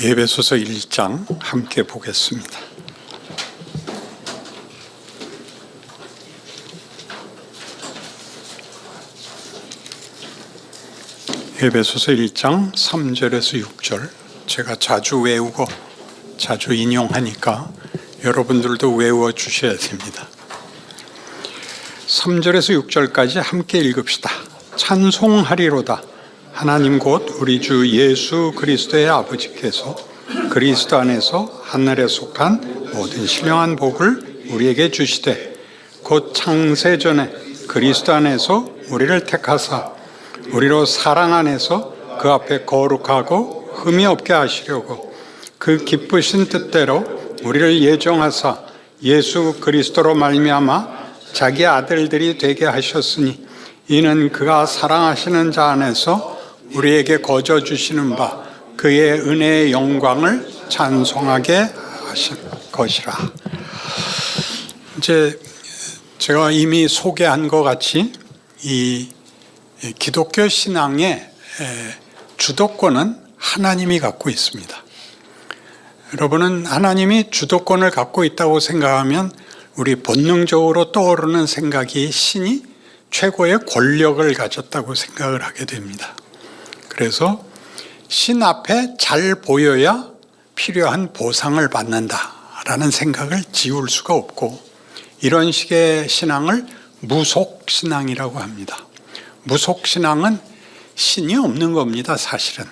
에베소서 1장 함께 보겠습니다. 에베소서 1장 3절에서 6절, 제가 자주 외우고 자주 인용하니까 여러분들도 외워 주셔야 됩니다. 3절에서 6절까지 함께 읽읍시다. 찬송하리로다. 하나님 곧 우리 주 예수 그리스도의 아버지께서 그리스도 안에서 하늘에 속한 모든 신령한 복을 우리에게 주시되 곧 창세전에 그리스도 안에서 우리를 택하사 우리로 사랑 안에서 그 앞에 거룩하고 흠이 없게 하시려고 그 기쁘신 뜻대로 우리를 예정하사 예수 그리스도로 말미암아 자기 아들들이 되게 하셨으니 이는 그가 사랑하시는 자 안에서 우리에게 거저 주시는 바 그의 은혜의 영광을 찬송하게 하신 것이라. 이제 제가 이미 소개한 것 같이 이 기독교 신앙의 주도권은 하나님이 갖고 있습니다. 여러분은 하나님이 주도권을 갖고 있다고 생각하면 우리 본능적으로 떠오르는 생각이 신이 최고의 권력을 가졌다고 생각을 하게 됩니다. 그래서 신 앞에 잘 보여야 필요한 보상을 받는다라는 생각을 지울 수가 없고, 이런 식의 신앙을 무속신앙이라고 합니다. 무속신앙은 신이 없는 겁니다. 사실은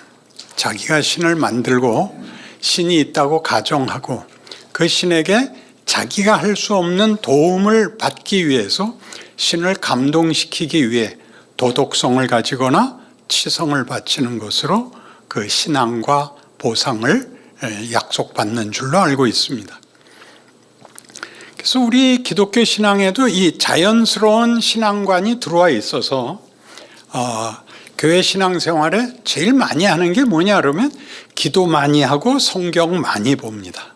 자기가 신을 만들고 신이 있다고 가정하고 그 신에게 자기가 할 수 없는 도움을 받기 위해서 신을 감동시키기 위해 도덕성을 가지거나 치성을 바치는 것으로 그 신앙과 보상을 약속받는 줄로 알고 있습니다. 그래서 우리 기독교 신앙에도 이 자연스러운 신앙관이 들어와 있어서 교회 신앙생활에 제일 많이 하는 게 뭐냐 그러면 기도 많이 하고 성경 많이 봅니다.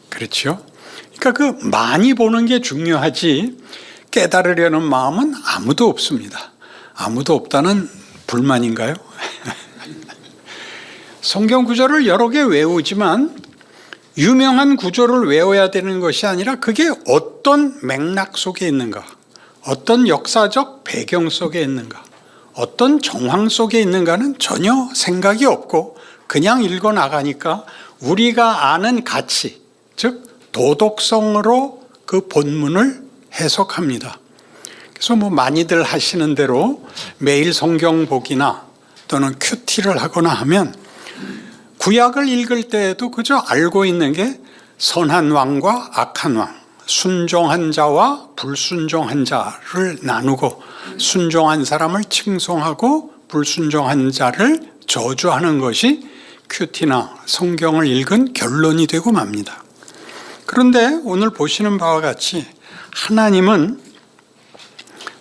그렇죠? 그러니까 그 많이 보는 게 중요하지 깨달으려는 마음은 아무도 없습니다. 아무도 없다는 불만인가요? 성경 구절을 여러 개 외우지만 유명한 구절을 외워야 되는 것이 아니라 그게 어떤 맥락 속에 있는가, 어떤 역사적 배경 속에 있는가, 어떤 정황 속에 있는가는 전혀 생각이 없고 그냥 읽어나가니까 우리가 아는 가치, 즉 도덕성으로 그 본문을 해석합니다. 그래서 많이들 하시는 대로 매일 성경 보기나 또는 큐티를 하거나 하면 구약을 읽을 때에도 그저 알고 있는 게 선한 왕과 악한 왕, 순종한 자와 불순종한 자를 나누고 순종한 사람을 칭송하고 불순종한 자를 저주하는 것이 큐티나 성경을 읽은 결론이 되고 맙니다. 그런데 오늘 보시는 바와 같이 하나님은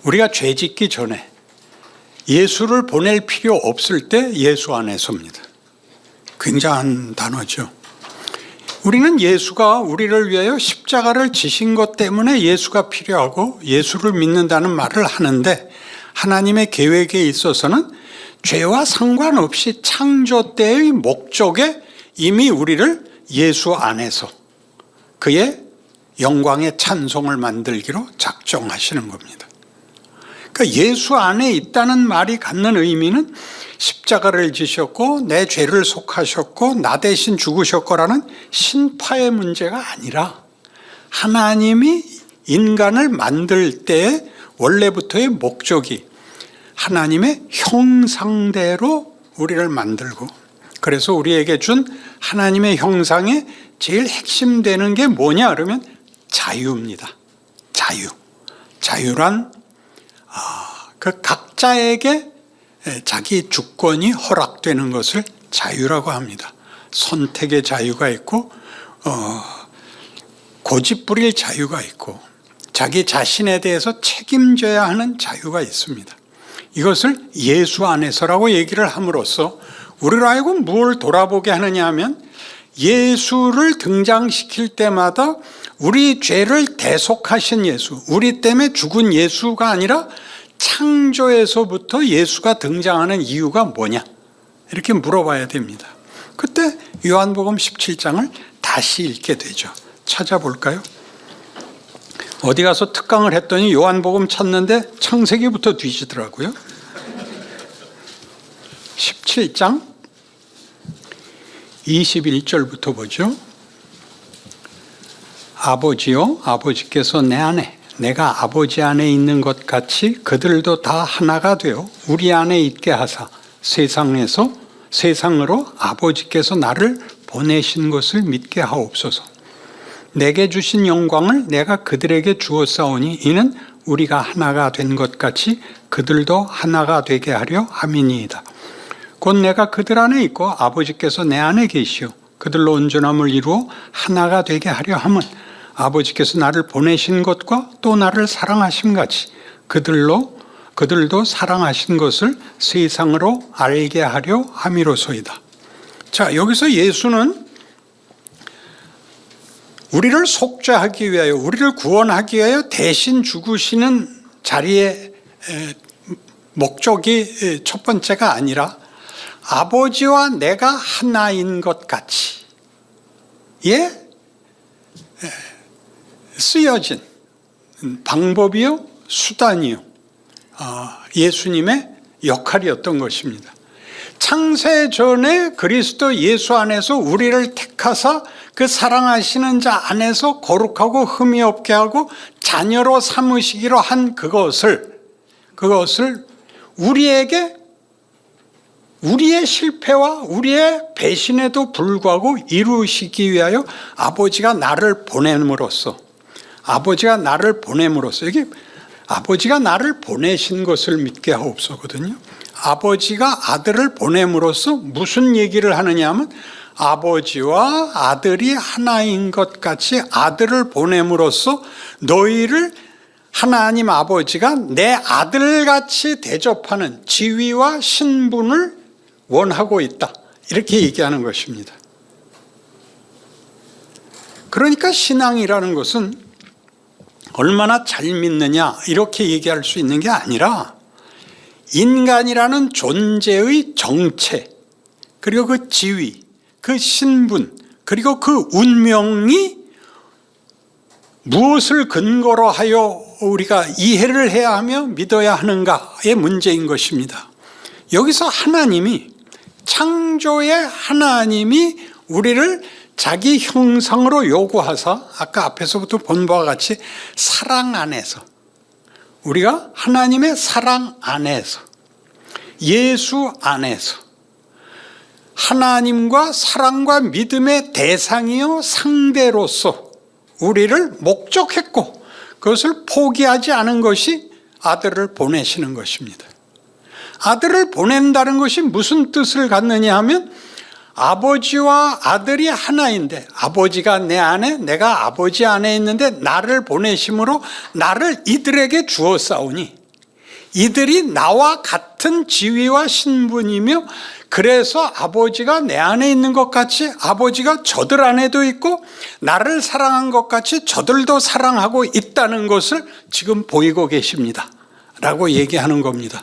우리가 죄 짓기 전에 예수를 보낼 필요 없을 때 예수 안에 섭니다. 굉장한 단어죠. 우리는 예수가 우리를 위하여 십자가를 지신 것 때문에 예수가 필요하고 예수를 믿는다는 말을 하는데, 하나님의 계획에 있어서는 죄와 상관없이 창조 때의 목적에 이미 우리를 예수 안에서 그의 영광의 찬송을 만들기로 작정하시는 겁니다. 그러니까 예수 안에 있다는 말이 갖는 의미는 십자가를 지셨고 내 죄를 속하셨고 나 대신 죽으셨고라는 신파의 문제가 아니라 하나님이 인간을 만들 때의 원래부터의 목적이 하나님의 형상대로 우리를 만들고, 그래서 우리에게 준 하나님의 형상의 제일 핵심 되는 게 뭐냐 그러면 자유입니다. 자유란 그 각자에게 자기 주권이 허락되는 것을 자유라고 합니다. 선택의 자유가 있고 고집 부릴 자유가 있고 자기 자신에 대해서 책임져야 하는 자유가 있습니다. 이것을 예수 안에서라고 얘기를 함으로써 우리로 하여금 뭘 돌아보게 하느냐 하면 예수를 등장시킬 때마다 우리 죄를 대속하신 예수, 우리 때문에 죽은 예수가 아니라 창조에서부터 예수가 등장하는 이유가 뭐냐, 이렇게 물어봐야 됩니다. 그때 요한복음 17장을 다시 읽게 되죠. 찾아볼까요? 어디 가서 특강을 했더니 요한복음 찾는데 창세기부터 뒤지더라고요. 17장 21절부터 보죠. 아버지요, 아버지께서 내 안에, 내가 아버지 안에 있는 것 같이 그들도 다 하나가 되어 우리 안에 있게 하사 세상으로 아버지께서 나를 보내신 것을 믿게 하옵소서. 내게 주신 영광을 내가 그들에게 주었사오니 이는 우리가 하나가 된 것 같이 그들도 하나가 되게 하려 함이니이다. 곧 내가 그들 안에 있고 아버지께서 내 안에 계시오 그들로 온전함을 이루어 하나가 되게 하려 함은 아버지께서 나를 보내신 것과 또 나를 사랑하심 같이 그들도 사랑하신 것을 세상으로 알게 하려 함이로소이다. 자, 여기서 예수는 우리를 속죄하기 위하여, 우리를 구원하기 위하여 대신 죽으시는 자리의 목적이 첫 번째가 아니라 아버지와 내가 하나인 것 같이 쓰여진 방법이요, 수단이요, 예수님의 역할이었던 것입니다. 창세 전에 그리스도 예수 안에서 우리를 택하사 그 사랑하시는 자 안에서 거룩하고 흠이 없게 하고 자녀로 삼으시기로 한 그것을 우리에게 우리의 실패와 우리의 배신에도 불구하고 이루시기 위하여 아버지가 나를 보냄으로써 이게 아버지가 나를 보내신 것을 믿게 하옵소거든요. 아버지가 아들을 보냄으로써 무슨 얘기를 하느냐 하면 아버지와 아들이 하나인 것 같이 아들을 보냄으로써 너희를 하나님 아버지가 내 아들같이 대접하는 지위와 신분을 원하고 있다. 이렇게 얘기하는 것입니다. 그러니까 신앙이라는 것은 얼마나 잘 믿느냐 이렇게 얘기할 수 있는 게 아니라 인간이라는 존재의 정체, 그리고 그 지위, 그 신분, 그리고 그 운명이 무엇을 근거로 하여 우리가 이해를 해야 하며 믿어야 하는가의 문제인 것입니다. 여기서 하나님이, 창조의 하나님이 우리를 자기 형상으로 요구하사 아까 앞에서부터 본 바와 같이 사랑 안에서, 우리가 하나님의 사랑 안에서, 예수 안에서 하나님과 사랑과 믿음의 대상이요 상대로서 우리를 목적했고 그것을 포기하지 않은 것이 아들을 보내시는 것입니다. 아들을 보낸다는 것이 무슨 뜻을 갖느냐 하면 아버지와 아들이 하나인데 아버지가 내 안에 내가 아버지 안에 있는데 나를 보내심으로 나를 이들에게 주었사오니 이들이 나와 같은 지위와 신분이며 그래서 아버지가 내 안에 있는 것 같이 아버지가 저들 안에도 있고 나를 사랑한 것 같이 저들도 사랑하고 있다는 것을 지금 보이고 계십니다 라고 얘기하는 겁니다.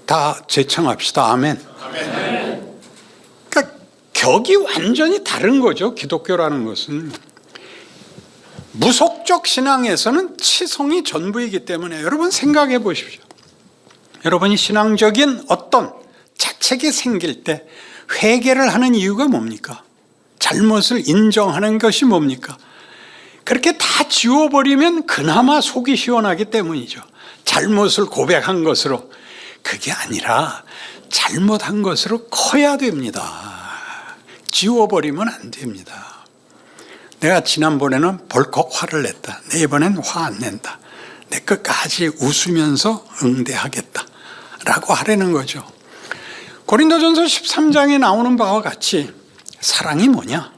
다 제청합시다. 아멘. 그러니까 격이 완전히 다른 거죠. 기독교라는 것은 무속적 신앙에서는 치성이 전부이기 때문에 여러분 생각해 보십시오. 여러분이 신앙적인 어떤 자책이 생길 때 회개를 하는 이유가 뭡니까? 잘못을 인정하는 것이 뭡니까? 그렇게 다 지워버리면 그나마 속이 시원하기 때문이죠. 잘못을 고백한 것으로. 그게 아니라 잘못한 것으로 커야 됩니다. 지워버리면 안 됩니다. 내가 지난번에는 벌컥 화를 냈다. 내 이번엔 화 안 낸다. 내 끝까지 웃으면서 응대하겠다 라고 하라는 거죠. 고린도전서 13장에 나오는 바와 같이 사랑이 뭐냐?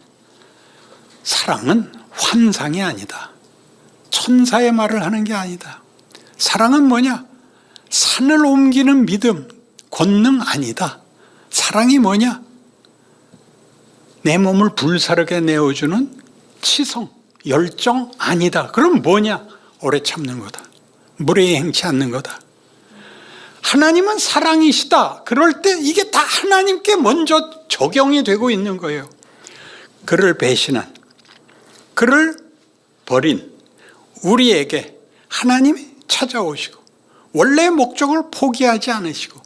사랑은 환상이 아니다. 천사의 말을 하는 게 아니다. 사랑은 뭐냐? 산을 옮기는 믿음, 권능 아니다. 사랑이 뭐냐? 내 몸을 불사르게 내어주는 치성, 열정 아니다. 그럼 뭐냐? 오래 참는 거다. 무례히 행치 않는 거다. 하나님은 사랑이시다. 그럴 때 이게 다 하나님께 먼저 적용이 되고 있는 거예요. 그를 배신한, 그를 버린 우리에게 하나님이 찾아오시고 원래의 목적을 포기하지 않으시고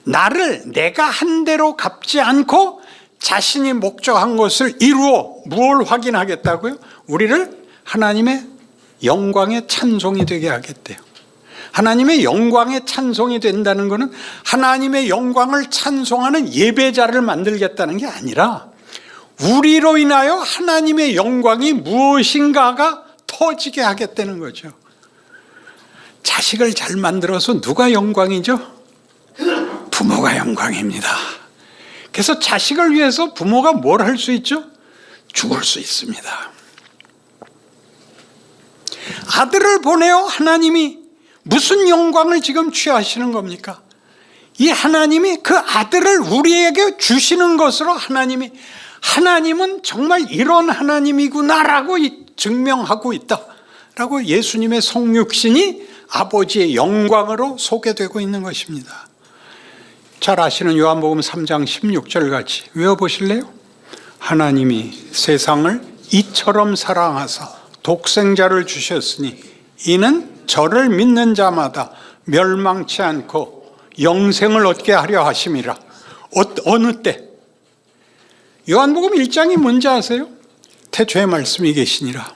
나를 내가 한 대로 갚지 않고 자신이 목적한 것을 이루어 뭘 확인하겠다고요? 우리를 하나님의 영광의 찬송이 되게 하겠대요. 하나님의 영광의 찬송이 된다는 것은 하나님의 영광을 찬송하는 예배자를 만들겠다는 게 아니라 우리로 인하여 하나님의 영광이 무엇인가가 터지게 하겠다는 거죠. 자식을 잘 만들어서 누가 영광이죠? 부모가 영광입니다. 그래서 자식을 위해서 부모가 뭘 할 수 있죠? 죽을 수 있습니다. 아들을 보내어 하나님이 무슨 영광을 지금 취하시는 겁니까? 이 하나님이 그 아들을 우리에게 주시는 것으로 하나님은 정말 이런 하나님이구나라고 증명하고 있다라고 예수님의 성육신이 아버지의 영광으로 소개되고 있는 것입니다. 잘 아시는 요한복음 3장 16절 같이 외워보실래요? 하나님이 세상을 이처럼 사랑하사 독생자를 주셨으니 이는 저를 믿는 자마다 멸망치 않고 영생을 얻게 하려 하심이라. 어느 때? 요한복음 1장이 뭔지 아세요? 태초에 말씀이 계시니라.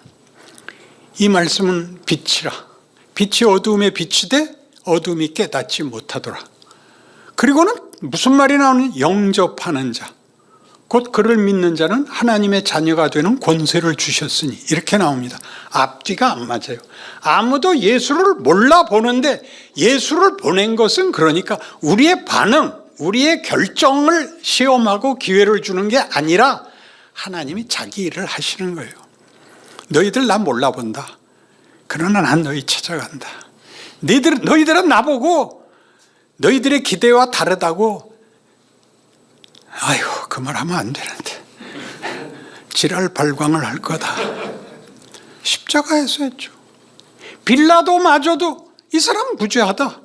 이 말씀은 빛이라. 빛이 어두움에 비추되 어두움이 깨닫지 못하더라. 그리고는 무슨 말이 나오니? 영접하는 자, 곧 그를 믿는 자는 하나님의 자녀가 되는 권세를 주셨으니 이렇게 나옵니다. 앞뒤가 안 맞아요. 아무도 예수를 몰라보는데 예수를 보낸 것은 그러니까 우리의 반응, 우리의 결정을 시험하고 기회를 주는 게 아니라 하나님이 자기 일을 하시는 거예요. 너희들 나 몰라본다. 그러나 난 너희 찾아간다. 너희들은 나보고 너희들의 기대와 다르다고. 아이고, 그 말 하면 안 되는데. 지랄 발광을 할 거다. 십자가에서 했죠. 빌라도마저도 이 사람 무죄하다.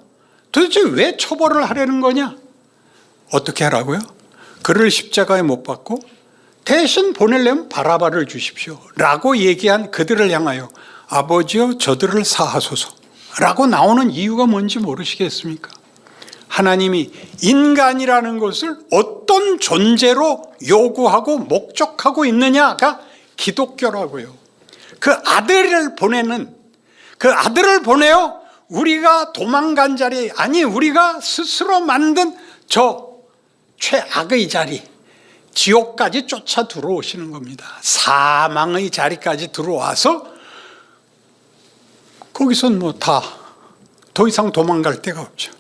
도대체 왜 처벌을 하려는 거냐? 어떻게 하라고요? 그를 십자가에 못 박고 대신 보내려면 바라바를 주십시오 라고 얘기한 그들을 향하여 아버지여 저들을 사하소서 라고 나오는 이유가 뭔지 모르시겠습니까? 하나님이 인간이라는 것을 어떤 존재로 요구하고 목적하고 있느냐가 기독교라고요. 그 아들을 보내어 우리가 도망간 자리, 아니 우리가 스스로 만든 저 최악의 자리, 지옥까지 쫓아 들어오시는 겁니다. 사망의 자리까지 들어와서 거기선 뭐 더 이상 도망갈 데가 없죠.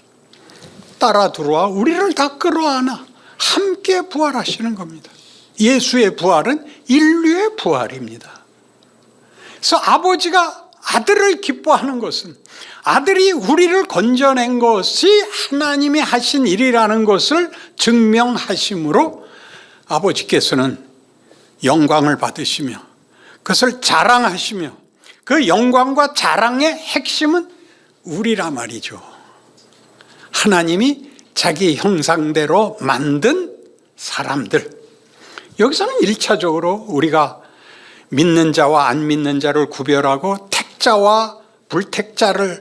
따라 들어와 우리를 다 끌어안아 함께 부활하시는 겁니다. 예수의 부활은 인류의 부활입니다. 그래서 아버지가 아들을 기뻐하는 것은 아들이 우리를 건져낸 것이 하나님이 하신 일이라는 것을 증명하심으로 아버지께서는 영광을 받으시며 그것을 자랑하시며 그 영광과 자랑의 핵심은 우리라 말이죠. 하나님이 자기 형상대로 만든 사람들. 여기서는 1차적으로 우리가 믿는 자와 안 믿는 자를 구별하고 택자와 불택자를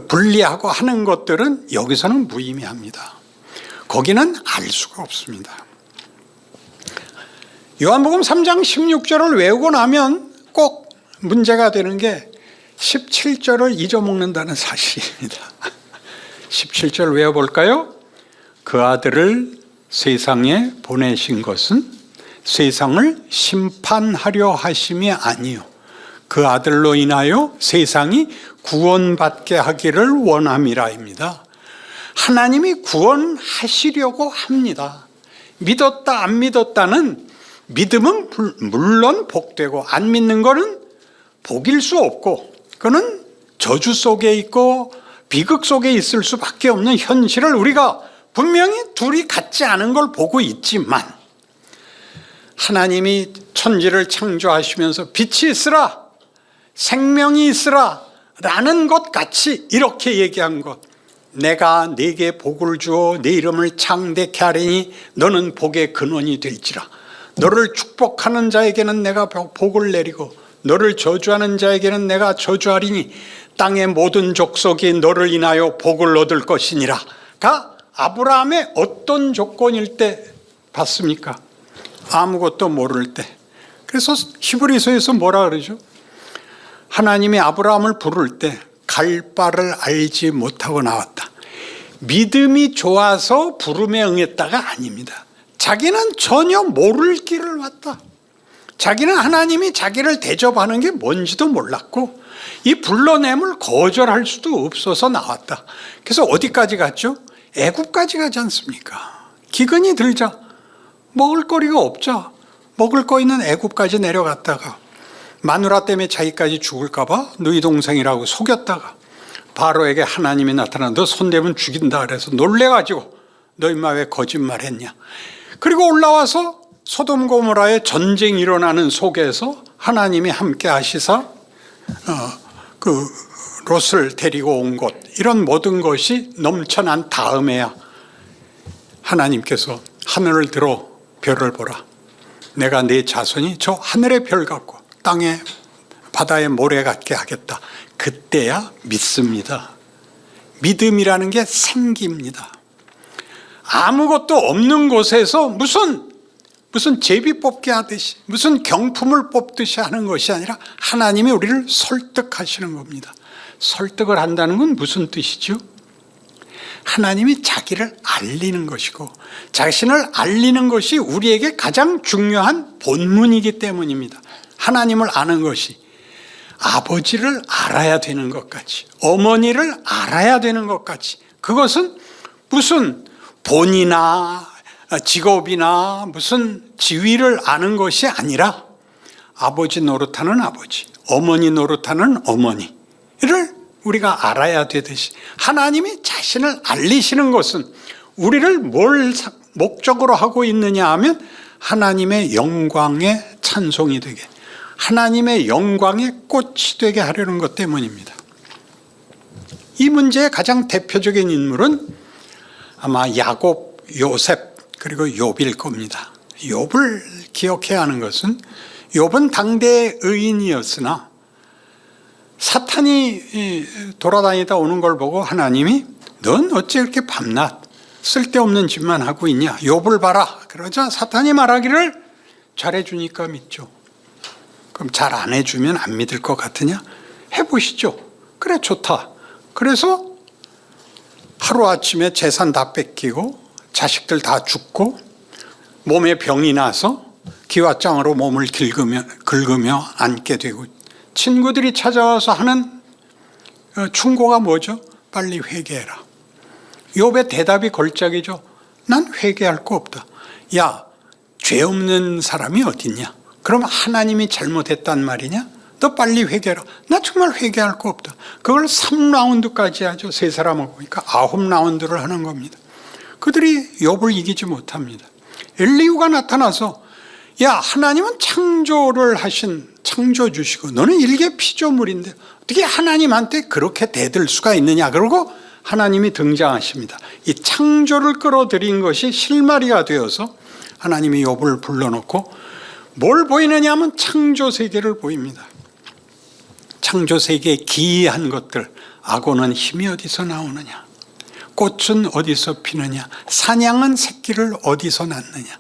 분리하고 하는 것들은 여기서는 무의미합니다. 거기는 알 수가 없습니다. 요한복음 3장 16절을 외우고 나면 꼭 문제가 되는 게 17절을 잊어먹는다는 사실입니다. 17절 외워볼까요? 그 아들을 세상에 보내신 것은 세상을 심판하려 하심이 아니요 그 아들로 인하여 세상이 구원받게 하기를 원함이라입니다. 하나님이 구원하시려고 합니다. 믿었다 안 믿었다는 믿음은 물론 복되고 안 믿는 거는 복일 수 없고 그는 저주 속에 있고 비극 속에 있을 수밖에 없는 현실을 우리가 분명히 둘이 같지 않은 걸 보고 있지만 하나님이 천지를 창조하시면서 빛이 있으라 생명이 있으라 라는 것 같이 이렇게 얘기한 것. 내가 네게 복을 주어 네 이름을 창대케 하리니 너는 복의 근원이 될지라. 너를 축복하는 자에게는 내가 복을 내리고 너를 저주하는 자에게는 내가 저주하리니 땅의 모든 족속이 너를 인하여 복을 얻을 것이니라. 가 아브라함의 어떤 조건일 때 받습니까? 아무것도 모를 때. 그래서 히브리서에서 뭐라 그러죠? 하나님이 아브라함을 부를 때 갈 바를 알지 못하고 나왔다. 믿음이 좋아서 부름에 응했다가 아닙니다. 자기는 전혀 모를 길을 왔다. 자기는 하나님이 자기를 대접하는 게 뭔지도 몰랐고 이 불러냄을 거절할 수도 없어서 나왔다. 그래서 어디까지 갔죠? 애굽까지 가지 않습니까? 기근이 들자, 먹을 거리가 없자 먹을 거 있는 애굽까지 내려갔다가 마누라 때문에 자기까지 죽을까 봐 너희 동생이라고 속였다가 바로에게 하나님이 나타나 너 손대면 죽인다 그래서 놀래가지고 너 임마 왜 거짓말했냐. 그리고 올라와서 소돔 고모라의 전쟁이 일어나는 속에서 하나님이 함께 하시사 그 롯을 데리고 온 곳, 이런 모든 것이 넘쳐난 다음에야 하나님께서 하늘을 들어 별을 보라. 내가 네 자손이 저 하늘의 별 같고 땅에 바다의 모래 같게 하겠다. 그때야 믿습니다. 믿음이라는 게 생깁니다. 아무것도 없는 곳에서 무슨 제비 뽑기 하듯이 무슨 경품을 뽑듯이 하는 것이 아니라 하나님이 우리를 설득하시는 겁니다. 설득을 한다는 건 무슨 뜻이죠? 하나님이 자기를 알리는 것이고 자신을 알리는 것이 우리에게 가장 중요한 본문이기 때문입니다. 하나님을 아는 것이 아버지를 알아야 되는 것 같이, 어머니를 알아야 되는 것 같이, 그것은 무슨 본이나 직업이나 무슨 지위를 아는 것이 아니라 아버지 노릇하는 아버지, 어머니 노릇하는 어머니를 우리가 알아야 되듯이 하나님이 자신을 알리시는 것은 우리를 뭘 목적으로 하고 있느냐 하면 하나님의 영광의 찬송이 되게, 하나님의 영광의 꽃이 되게 하려는 것 때문입니다. 이 문제의 가장 대표적인 인물은 아마 야곱, 요셉 그리고 욥일 겁니다. 욥을 기억해야 하는 것은 욥은 당대의 의인이었으나 사탄이 돌아다니다 오는 걸 보고 하나님이 넌 어째 이렇게 밤낮 쓸데없는 짓만 하고 있냐, 욥을 봐라. 그러자 사탄이 말하기를 잘해주니까 믿죠. 그럼 잘 안 해주면 안 믿을 것 같으냐? 해보시죠. 그래 좋다. 그래서 하루아침에 재산 다 뺏기고 자식들 다 죽고 몸에 병이 나서 기왓장으로 몸을 긁으며 앉게 되고 친구들이 찾아와서 하는 충고가 뭐죠? 빨리 회개해라. 욥의 대답이 걸작이죠. 난 회개할 거 없다. 야, 죄 없는 사람이 어딨냐? 그럼 하나님이 잘못했단 말이냐? 너 빨리 회개해라. 나 정말 회개할 거 없다. 그걸 3라운드까지 하죠. 세 사람하고. 그러니까 9라운드를 하는 겁니다. 그들이 욥을 이기지 못합니다. 엘리후가 나타나서 야, 하나님은 창조를 하신 창조주시고 너는 일개 피조물인데 어떻게 하나님한테 그렇게 대들 수가 있느냐. 그러고 하나님이 등장하십니다. 이 창조를 끌어들인 것이 실마리가 되어서 하나님이 욥을 불러놓고 뭘 보이느냐 하면 창조 세계를 보입니다. 창조 세계의 기이한 것들, 악어는 힘이 어디서 나오느냐, 꽃은 어디서 피느냐, 사냥은 새끼를 어디서 낳느냐,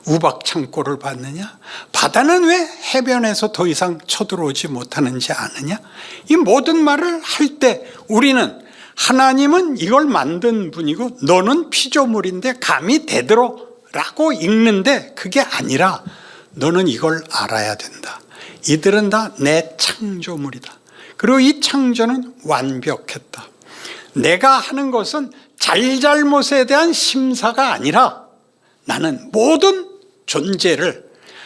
우박 창고를 받느냐, 바다는 왜 해변에서 더 이상 쳐들어오지 못하는지 아느냐. 이 모든 말을 할 때 우리는 하나님은 이걸 만든 분이고 너는 피조물인데 감히 대들어라고 읽는데 그게 아니라 너는 이걸 알아야 된다. 이들은 다 내 창조물이다. 그리고 이 창조는 완벽했다. 내가 하는 것은 잘잘못에 대한 심사가 아니라 나는 모든 존재를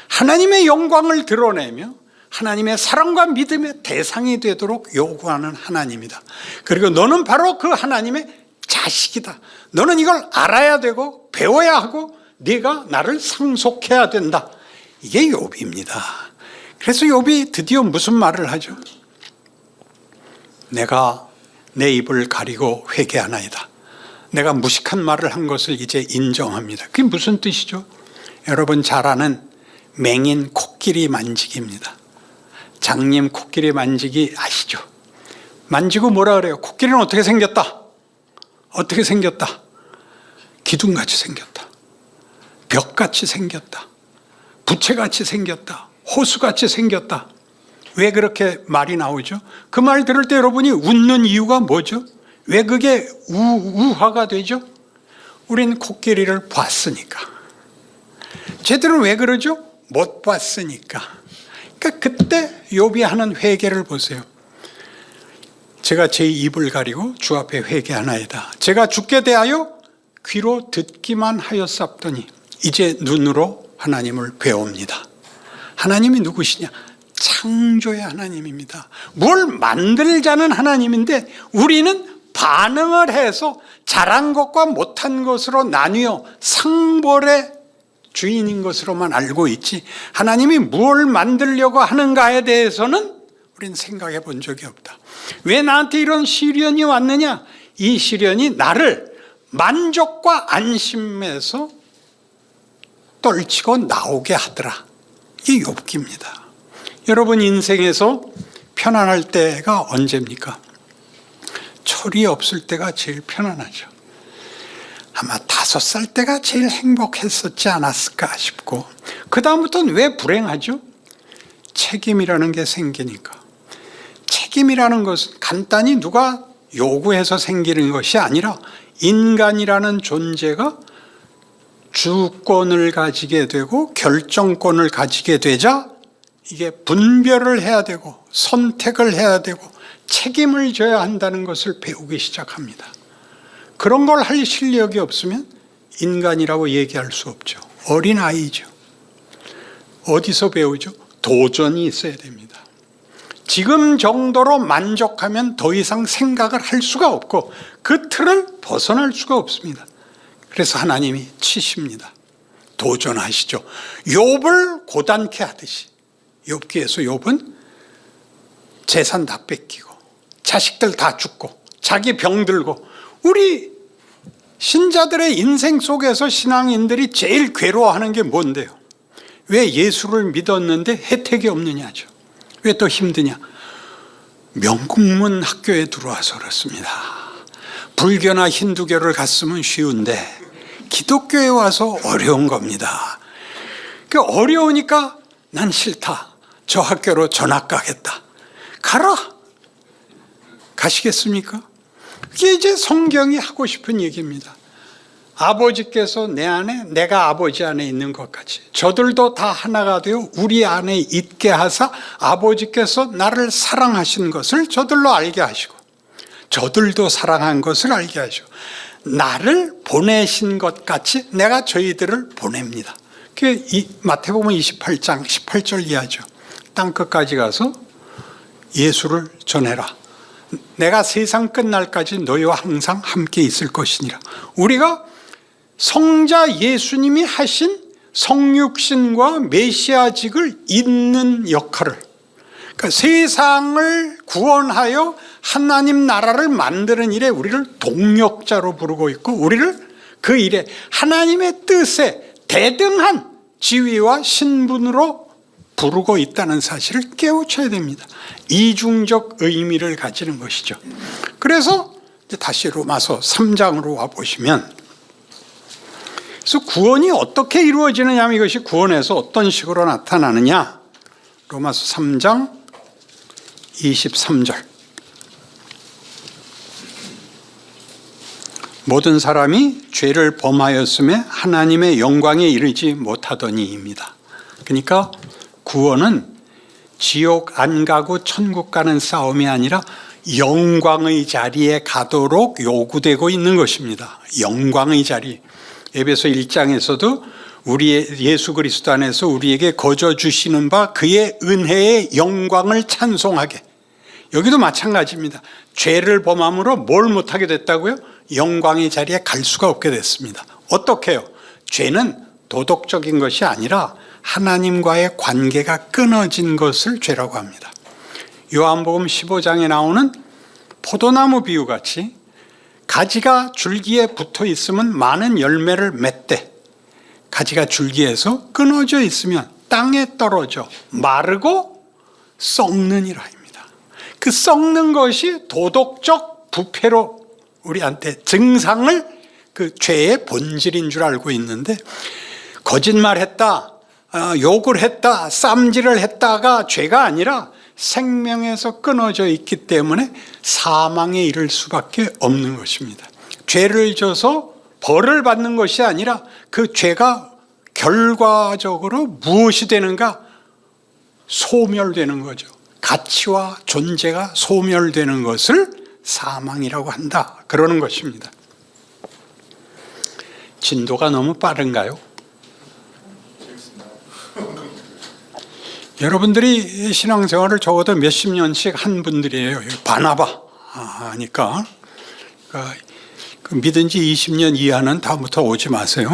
하나님의 영광을 드러내며 하나님의 사랑과 믿음의 대상이 되도록 요구하는 하나님이다. 그리고 너는 바로 그 하나님의 자식이다. 너는 이걸 알아야 되고 배워야 하고 네가 나를 상속해야 된다. 이게 욥입니다. 그래서 욥이 드디어 무슨 말을 하죠? 내가 내 입을 가리고 회개하나이다. 내가 무식한 말을 한 것을 이제 인정합니다. 그게 무슨 뜻이죠? 여러분 잘 아는 맹인 코끼리 만지기입니다. 장님 코끼리 만지기 아시죠? 만지고 뭐라 그래요? 코끼리는 어떻게 생겼다? 어떻게 생겼다? 기둥같이 생겼다. 벽같이 생겼다. 부채같이 생겼다. 호수같이 생겼다. 왜 그렇게 말이 나오죠? 그 말 들을 때 여러분이 웃는 이유가 뭐죠? 왜 그게 우화가 되죠? 우린 코끼리를 봤으니까. 쟤들은 왜 그러죠? 못 봤으니까. 그러니까 그때 욥이 하는 회개를 보세요. 제가 제 입을 가리고 주 앞에 회개하나이다. 제가 주께 대하여 귀로 듣기만 하였사옵더니 이제 눈으로 하나님을 배웁니다. 하나님이 누구시냐? 창조의 하나님입니다. 뭘 만들자는 하나님인데 우리는 반응을 해서 잘한 것과 못한 것으로 나뉘어 상벌의 주인인 것으로만 알고 있지, 하나님이 뭘 만들려고 하는가에 대해서는 우리는 생각해 본 적이 없다. 왜 나한테 이런 시련이 왔느냐? 이 시련이 나를 만족과 안심에서 떨치고 나오게 하더라. 이게 욥기입니다. 여러분 인생에서 편안할 때가 언제입니까? 철이 없을 때가 제일 편안하죠. 아마 5살 때가 제일 행복했었지 않았을까 싶고, 그 다음부터는 왜 불행하죠? 책임이라는 게 생기니까. 책임이라는 것은 간단히 누가 요구해서 생기는 것이 아니라 인간이라는 존재가 주권을 가지게 되고 결정권을 가지게 되자 이게 분별을 해야 되고 선택을 해야 되고 책임을 져야 한다는 것을 배우기 시작합니다. 그런 걸 할 실력이 없으면 인간이라고 얘기할 수 없죠. 어린아이죠. 어디서 배우죠? 도전이 있어야 됩니다. 지금 정도로 만족하면 더 이상 생각을 할 수가 없고 그 틀을 벗어날 수가 없습니다. 그래서 하나님이 치십니다. 도전하시죠. 욥을 고단케 하듯이. 욥기에서 욥은 재산 다 뺏기고 자식들 다 죽고 자기 병 들고, 우리 신자들의 인생 속에서 신앙인들이 제일 괴로워하는 게 뭔데요? 왜 예수를 믿었는데 혜택이 없느냐죠. 왜 또 힘드냐? 명국문 학교에 들어와서 그렇습니다. 불교나 힌두교를 갔으면 쉬운데 기독교에 와서 어려운 겁니다. 그 어려우니까 난 싫다. 저 학교로 전학 가겠다. 가라. 가시겠습니까? 그게 이제 성경이 하고 싶은 얘기입니다. 아버지께서 내 안에, 내가 아버지 안에 있는 것 같이 저들도 다 하나가 되어 우리 안에 있게 하사 아버지께서 나를 사랑하신 것을 저들로 알게 하시고 저들도 사랑한 것을 알게 하시고 나를 보내신 것 같이 내가 저희들을 보냅니다. 그게 마태복음 28장 18절 이하죠. 땅끝까지 가서 예수를 전해라. 내가 세상 끝날까지 너희와 항상 함께 있을 것이니라. 우리가 성자 예수님이 하신 성육신과 메시아직을 잇는 역할을, 그러니까 세상을 구원하여 하나님 나라를 만드는 일에 우리를 동력자로 부르고 있고, 우리를 그 일에 하나님의 뜻에 대등한 지위와 신분으로 부르고 있다는 사실을 깨우쳐야 됩니다. 이중적 의미를 가지는 것이죠. 그래서 이제 다시 로마서 3장으로 와보시면, 그래서 구원이 어떻게 이루어지느냐 하면 이것이 구원에서 어떤 식으로 나타나느냐. 로마서 3장 23절. 모든 사람이 죄를 범하였음에 하나님의 영광에 이르지 못하더니입니다. 그러니까 구원은 지옥 안 가고 천국 가는 싸움이 아니라 영광의 자리에 가도록 요구되고 있는 것입니다. 영광의 자리. 에베소 1장에서도 우리의 예수 그리스도 안에서 우리에게 거저 주시는 바 그의 은혜의 영광을 찬송하게. 여기도 마찬가지입니다. 죄를 범함으로 뭘 못하게 됐다고요? 영광의 자리에 갈 수가 없게 됐습니다. 어떻게 해요? 죄는 도덕적인 것이 아니라 하나님과의 관계가 끊어진 것을 죄라고 합니다. 요한복음 15장에 나오는 포도나무 비유같이 가지가 줄기에 붙어 있으면 많은 열매를 맺되 가지가 줄기에서 끊어져 있으면 땅에 떨어져 마르고 썩느니라 입니다. 그 썩는 것이 도덕적 부패로 우리한테 증상을 그 죄의 본질인 줄 알고 있는데, 거짓말했다, 욕을 했다, 쌈질을 했다가 죄가 아니라 생명에서 끊어져 있기 때문에 사망에 이를 수밖에 없는 것입니다. 죄를 져서 벌을 받는 것이 아니라 그 죄가 결과적으로 무엇이 되는가? 소멸되는 거죠. 가치와 존재가 소멸되는 것을 사망이라고 한다, 그러는 것입니다. 진도가 너무 빠른가요? 여러분들이 신앙생활을 적어도 몇십 년씩 한 분들이에요. 바나바 하니까 믿은 지 20년 이하는 다음부터 오지 마세요.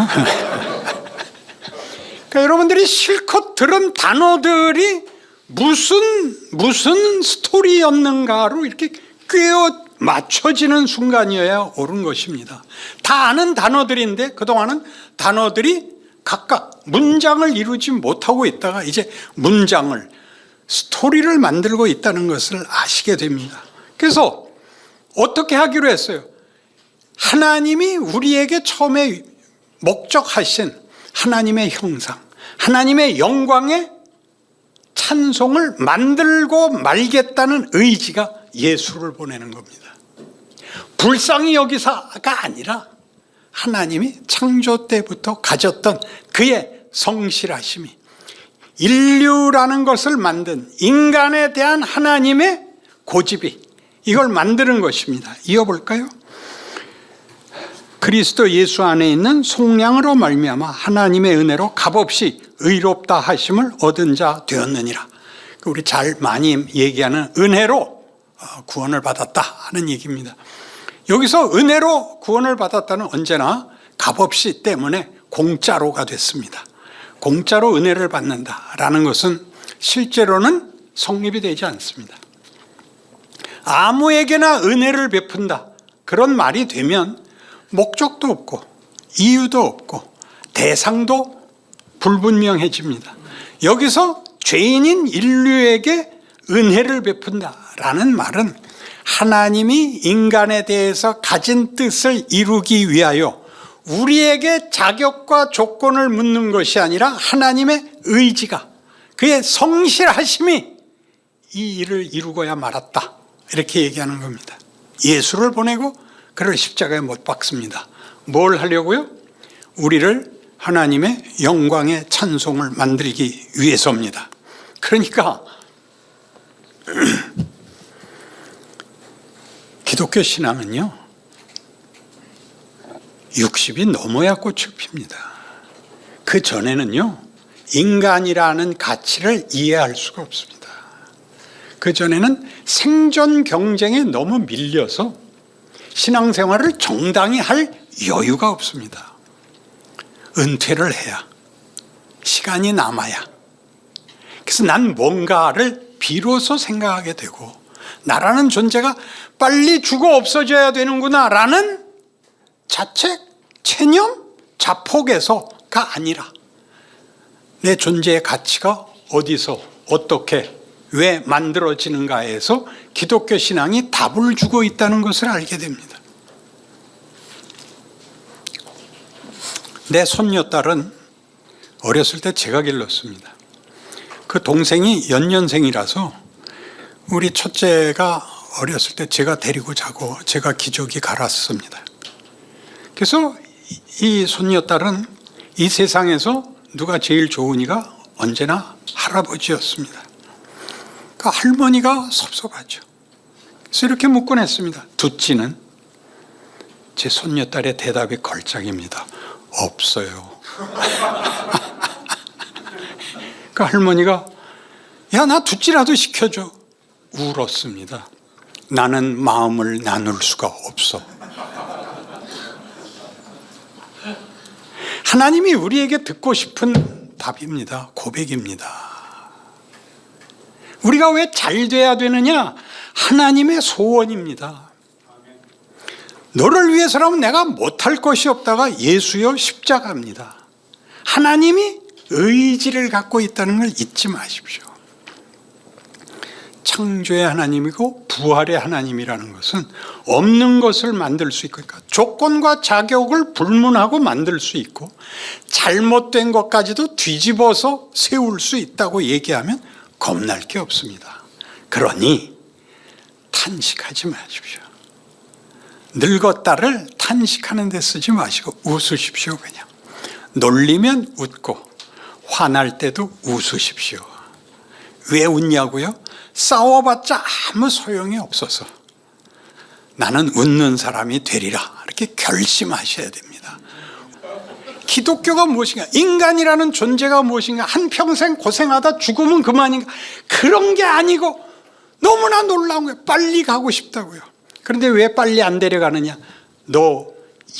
그러니까 여러분들이 실컷 들은 단어들이 무슨 스토리였는가로 이렇게 꿰어 맞춰지는 순간이어야 옳은 것입니다. 다 아는 단어들인데 그동안은 단어들이 각각 문장을 이루지 못하고 있다가 이제 문장을, 스토리를 만들고 있다는 것을 아시게 됩니다. 그래서 어떻게 하기로 했어요? 하나님이 우리에게 처음에 목적하신 하나님의 형상, 하나님의 영광의 찬송을 만들고 말겠다는 의지가 예수를 보내는 겁니다. 불쌍히 여기사가 아니라 하나님이 창조 때부터 가졌던 그의 성실하심이, 인류라는 것을 만든 인간에 대한 하나님의 고집이, 이걸 만드는 것입니다. 이어볼까요? 그리스도 예수 안에 있는 속량으로 말미암아 하나님의 은혜로 값없이 의롭다 하심을 얻은 자 되었느니라. 우리 잘 많이 얘기하는 은혜로 구원을 받았다 하는 얘기입니다. 여기서 은혜로 구원을 받았다는 언제나 값없이 때문에 공짜로가 됐습니다. 공짜로 은혜를 받는다라는 것은 실제로는 성립이 되지 않습니다. 아무에게나 은혜를 베푼다, 그런 말이 되면 목적도 없고 이유도 없고 대상도 불분명해집니다. 여기서 죄인인 인류에게 은혜를 베푼다라는 말은 하나님이 인간에 대해서 가진 뜻을 이루기 위하여 우리에게 자격과 조건을 묻는 것이 아니라 하나님의 의지가, 그의 성실하심이 이 일을 이루고야 말았다, 이렇게 얘기하는 겁니다. 예수를 보내고 그를 십자가에 못 박습니다. 뭘 하려고요? 우리를 하나님의 영광의 찬송을 만들기 위해서입니다. 그러니까 기독교 신앙은요, 60이 넘어야 꽃을 핍니다. 그 전에는요, 인간이라는 가치를 이해할 수가 없습니다. 그 전에는 생존 경쟁에 너무 밀려서 신앙생활을 정당히 할 여유가 없습니다. 은퇴를 해야, 시간이 남아야, 그래서 난 뭔가를 비로소 생각하게 되고, 나라는 존재가 빨리 죽어 없어져야 되는구나 라는 자책, 체념, 자폭에서가 아니라 내 존재의 가치가 어디서 어떻게 왜 만들어지는가에서 기독교 신앙이 답을 주고 있다는 것을 알게 됩니다. 내 손녀딸은 어렸을 때 제가 길렀습니다. 그 동생이 연년생이라서 우리 첫째가 어렸을 때 제가 데리고 자고 제가 기저귀 갈았습니다. 그래서 이 손녀딸은 이 세상에서 누가 제일 좋으니가 언제나 할아버지였습니다. 그러니까 할머니가 섭섭하죠. 그래서 이렇게 묻곤 했습니다. 둘째는? 제 손녀딸의 대답이 걸작입니다. 없어요. 그 할머니가 야, 나 둘째라도 시켜줘. 울었습니다. 나는 마음을 나눌 수가 없어. 하나님이 우리에게 듣고 싶은 답입니다. 고백입니다. 우리가 왜 잘 돼야 되느냐? 하나님의 소원입니다. 너를 위해서라면 내가 못할 것이 없다가 예수여 십자가입니다. 하나님이 의지를 갖고 있다는 걸 잊지 마십시오. 창조의 하나님이고 부활의 하나님이라는 것은 없는 것을 만들 수 있고, 그러니까 조건과 자격을 불문하고 만들 수 있고 잘못된 것까지도 뒤집어서 세울 수 있다고 얘기하면 겁날 게 없습니다. 그러니 탄식하지 마십시오. 늙었다를 탄식하는 데 쓰지 마시고 웃으십시오. 그냥 놀리면 웃고 화날 때도 웃으십시오. 왜 웃냐고요? 싸워봤자 아무 소용이 없어서 나는 웃는 사람이 되리라, 이렇게 결심하셔야 됩니다. 기독교가 무엇인가? 인간이라는 존재가 무엇인가? 한평생 고생하다 죽으면 그만인가? 그런 게 아니고 너무나 놀라운 거예요. 빨리 가고 싶다고요. 그런데 왜 빨리 안 데려가느냐? 너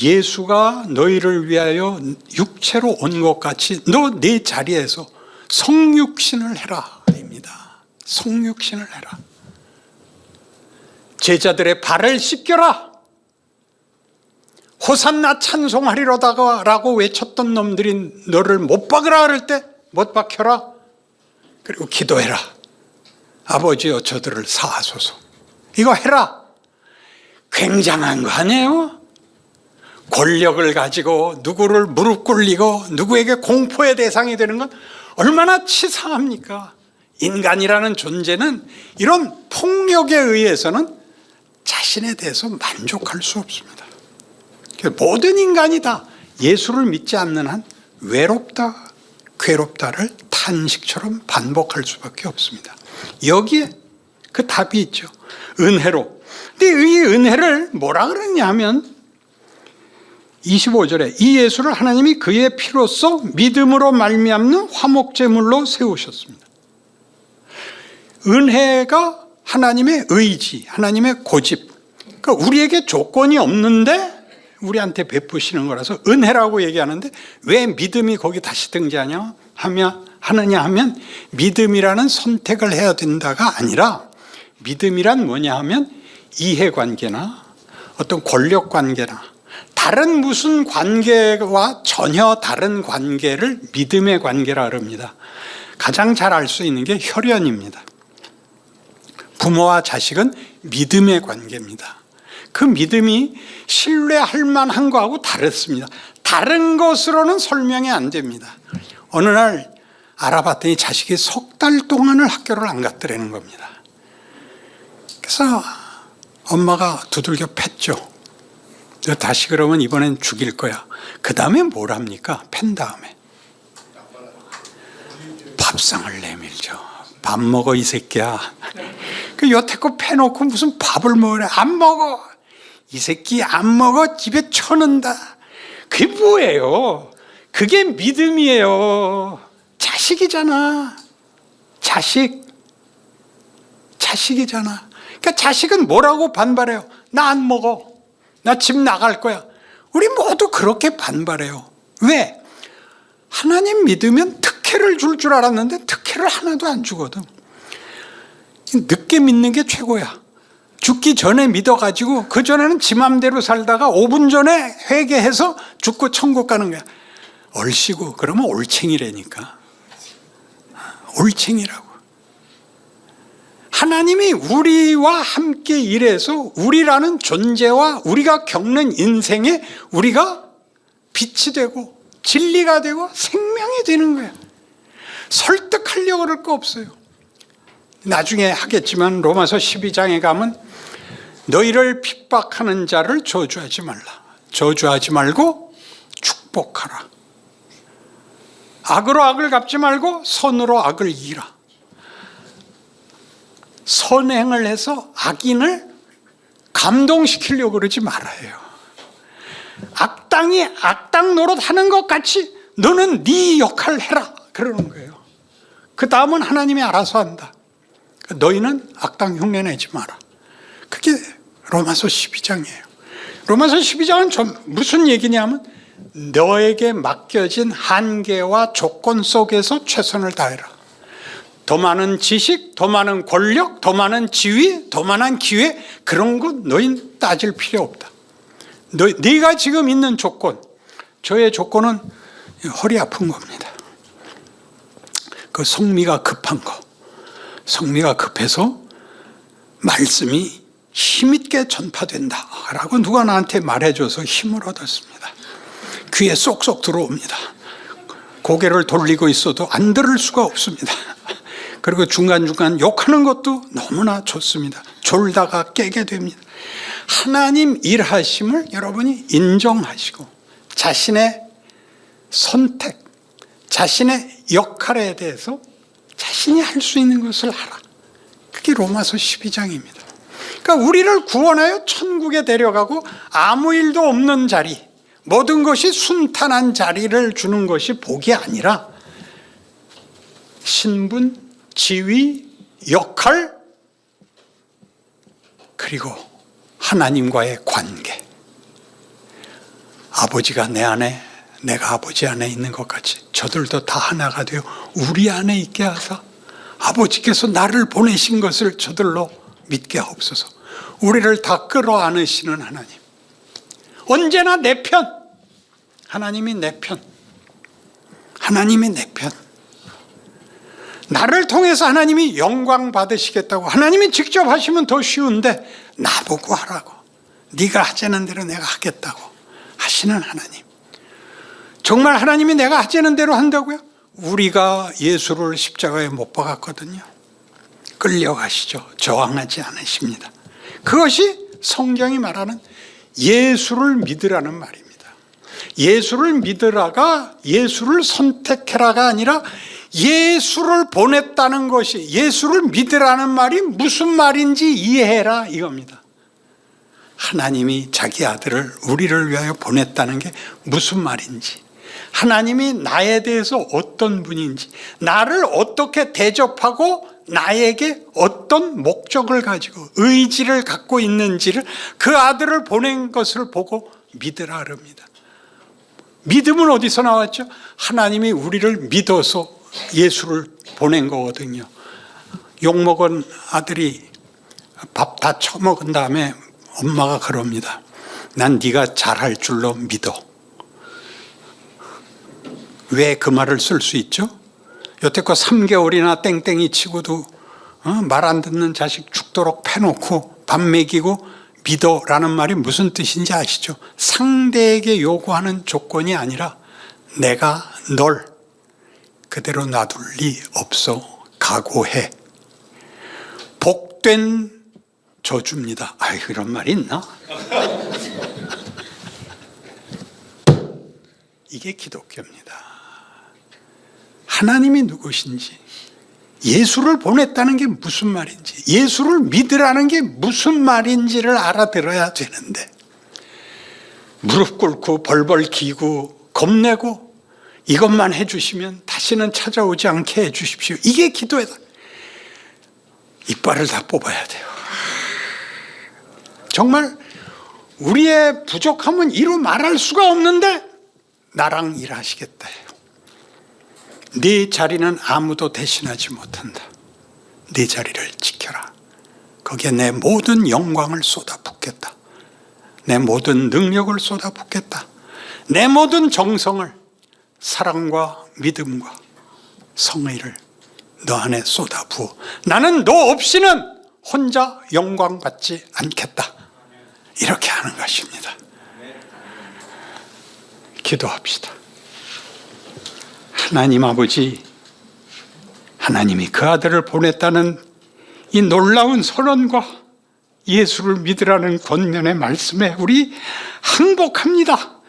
예수가 너희를 위하여 육체로 온 것 같이 너 네 자리에서 성육신을 해라 입니다. 성육신을 해라. 제자들의 발을 씻겨라. 호산나 찬송하리로다가 라고 외쳤던 놈들이 너를 못 박으라 그럴 때 못 박혀라. 그리고 기도해라. 아버지여 저들을 사하소서. 이거 해라. 굉장한 거 아니에요? 권력을 가지고 누구를 무릎 꿇리고 누구에게 공포의 대상이 되는 건 얼마나 치사합니까? 인간이라는 존재는 이런 폭력에 의해서는 자신에 대해서 만족할 수 없습니다. 모든 인간이 다 예수를 믿지 않는 한 외롭다, 괴롭다를 탄식처럼 반복할 수밖에 없습니다. 여기에 그 답이 있죠. 은혜로. 근데 이 은혜를 뭐라 그러냐 하면 25절에 이 예수를 하나님이 그의 피로써 믿음으로 말미암는 화목제물로 세우셨습니다. 은혜가 하나님의 의지, 하나님의 고집. 그러니까 우리에게 조건이 없는데 우리한테 베푸시는 거라서 은혜라고 얘기하는데 왜 믿음이 거기 다시 등장하냐 하면 믿음이라는 선택을 해야 된다가 아니라 믿음이란 뭐냐 하면 이해관계나 어떤 권력관계나 다른 무슨 관계와 전혀 다른 관계를 믿음의 관계라 그럽니다. 가장 잘 알 수 있는 게 혈연입니다. 부모와 자식은 믿음의 관계입니다. 그 믿음이 신뢰할 만한 거하고 다릅니다. 다른 것으로는 설명이 안 됩니다. 어느 날 알아봤더니 자식이 석 달 동안을 학교를 안 갔더라는 겁니다. 그래서 엄마가 두들겨 팼죠. 너 다시 그러면 이번엔 죽일 거야. 그 다음에 뭘 합니까? 팬 다음에 밥상을 내밀죠. 밥 먹어 이 새끼야. 그 여태껏 패놓고 무슨 밥을 먹으래. 안 먹어. 이 새끼 안 먹어. 집에 쳐넣는다. 그게 뭐예요? 그게 믿음이에요. 자식이잖아. 자식이잖아. 그러니까 자식은 뭐라고 반발해요? 나 안 먹어. 나 집 나갈 거야. 우리 모두 그렇게 반발해요. 왜? 하나님 믿으면 특혜를 줄 알았는데 특혜를 하나도 안 주거든. 늦게 믿는 게 최고야. 죽기 전에 믿어가지고 그 전에는 지 맘대로 살다가 5분 전에 회개해서 죽고 천국 가는 거야. 얼씨구 그러면 올챙이라니까. 올챙이라고. 하나님이 우리와 함께 일해서 우리라는 존재와 우리가 겪는 인생에 우리가 빛이 되고 진리가 되고 생명이 되는 거예요. 설득하려고 그럴 거 없어요. 나중에 하겠지만 로마서 12장에 가면 너희를 핍박하는 자를 저주하지 말라. 저주하지 말고 축복하라. 악으로 악을 갚지 말고 선으로 악을 이기라. 선행을 해서 악인을 감동시키려고 그러지 말아요. 악당이 악당 노릇하는 것 같이 너는 네 역할을 해라 그러는 거예요. 그 다음은 하나님이 알아서 한다. 너희는 악당 흉내내지 마라. 그게 로마서 12장이에요. 로마서 12장은 무슨 얘기냐면 너에게 맡겨진 한계와 조건 속에서 최선을 다해라. 더 많은 지식, 더 많은 권력, 더 많은 지위, 더 많은 기회, 그런 거 너희는 따질 필요 없다. 네가 지금 있는 조건, 저의 조건은 허리 아픈 겁니다. 그 성미가 급한 거, 성미가 급해서 말씀이 힘있게 전파된다 라고 누가 나한테 말해줘서 힘을 얻었습니다. 귀에 쏙쏙 들어옵니다. 고개를 돌리고 있어도 안 들을 수가 없습니다. 그리고 중간중간 욕하는 것도 너무나 좋습니다. 졸다가 깨게 됩니다. 하나님 일하심을 여러분이 인정하시고 자신의 선택, 자신의 역할에 대해서 자신이 할 수 있는 것을 하라. 그게 로마서 12장입니다. 그러니까 우리를 구원하여 천국에 데려가고 아무 일도 없는 자리, 모든 것이 순탄한 자리를 주는 것이 복이 아니라 신분, 지위, 역할, 그리고 하나님과의 관계. 아버지가 내 안에, 내가 아버지 안에 있는 것 같이 저들도 다 하나가 되어 우리 안에 있게 하사 아버지께서 나를 보내신 것을 저들로 믿게 하옵소서. 우리를 다 끌어안으시는 하나님, 언제나 내 편, 하나님이 내 편, 하나님이 내 편. 나를 통해서 하나님이 영광 받으시겠다고, 하나님이 직접 하시면 더 쉬운데 나보고 하라고, 네가 하자는 대로 내가 하겠다고 하시는 하나님. 정말 하나님이 내가 하자는 대로 한다고요? 우리가 예수를 십자가에 못 박았거든요. 끌려가시죠. 저항하지 않으십니다. 그것이 성경이 말하는 예수를 믿으라는 말입니다. 예수를 믿으라가 예수를 선택해라가 아니라 예수를 보냈다는 것이, 예수를 믿으라는 말이 무슨 말인지 이해해라 이겁니다. 하나님이 자기 아들을 우리를 위하여 보냈다는 게 무슨 말인지, 하나님이 나에 대해서 어떤 분인지, 나를 어떻게 대접하고 나에게 어떤 목적을 가지고 의지를 갖고 있는지를 그 아들을 보낸 것을 보고 믿으라 그럽니다. 믿음은 어디서 나왔죠? 하나님이 우리를 믿어서 예수를 보낸 거거든요. 욕먹은 아들이 밥 다 처먹은 다음에 엄마가 그럽니다. 난 네가 잘할 줄로 믿어. 왜 그 말을 쓸 수 있죠? 여태껏 3개월이나 땡땡이 치고도 말 안 듣는 자식 죽도록 패놓고 밥 먹이고 믿어라는 말이 무슨 뜻인지 아시죠? 상대에게 요구하는 조건이 아니라 내가 널 그대로 놔둘 리 없어 각오해. 복된 저주입니다. 아이, 이런 말이 있나? 이게 기독교입니다. 하나님이 누구신지, 예수를 보냈다는 게 무슨 말인지, 예수를 믿으라는 게 무슨 말인지를 알아들어야 되는데, 무릎 꿇고 벌벌 기고 겁내고 이것만 해주시면 다시는 찾아오지 않게 해주십시오. 이게 기도다. 이빨을 다 뽑아야 돼요. 정말 우리의 부족함은 이루 말할 수가 없는데 나랑 일하시겠다 해요. 네 자리는 아무도 대신하지 못한다. 네 자리를 지켜라. 거기에 내 모든 영광을 쏟아붓겠다. 내 모든 능력을 쏟아붓겠다. 내 모든 정성을, 사랑과 믿음과 성의를 너 안에 쏟아부어. 나는 너 없이는 혼자 영광 받지 않겠다. 이렇게 하는 것입니다. 기도합시다. 하나님 아버지, 하나님이 그 아들을 보냈다는 이 놀라운 선언과 예수를 믿으라는 권면의 말씀에 우리 항복합니다.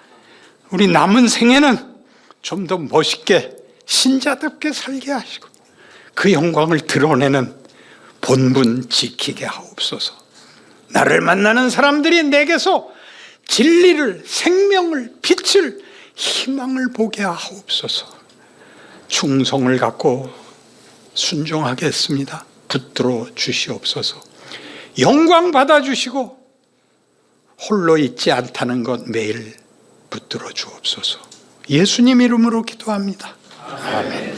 우리 남은 생에는 좀 더 멋있게 신자답게 살게 하시고 그 영광을 드러내는 본분 지키게 하옵소서. 나를 만나는 사람들이 내게서 진리를, 생명을, 빛을, 희망을 보게 하옵소서. 충성을 갖고 순종하겠습니다. 붙들어 주시옵소서. 영광 받아주시고 홀로 있지 않다는 것 매일 붙들어 주옵소서. 예수님 이름으로 기도합니다. 아멘.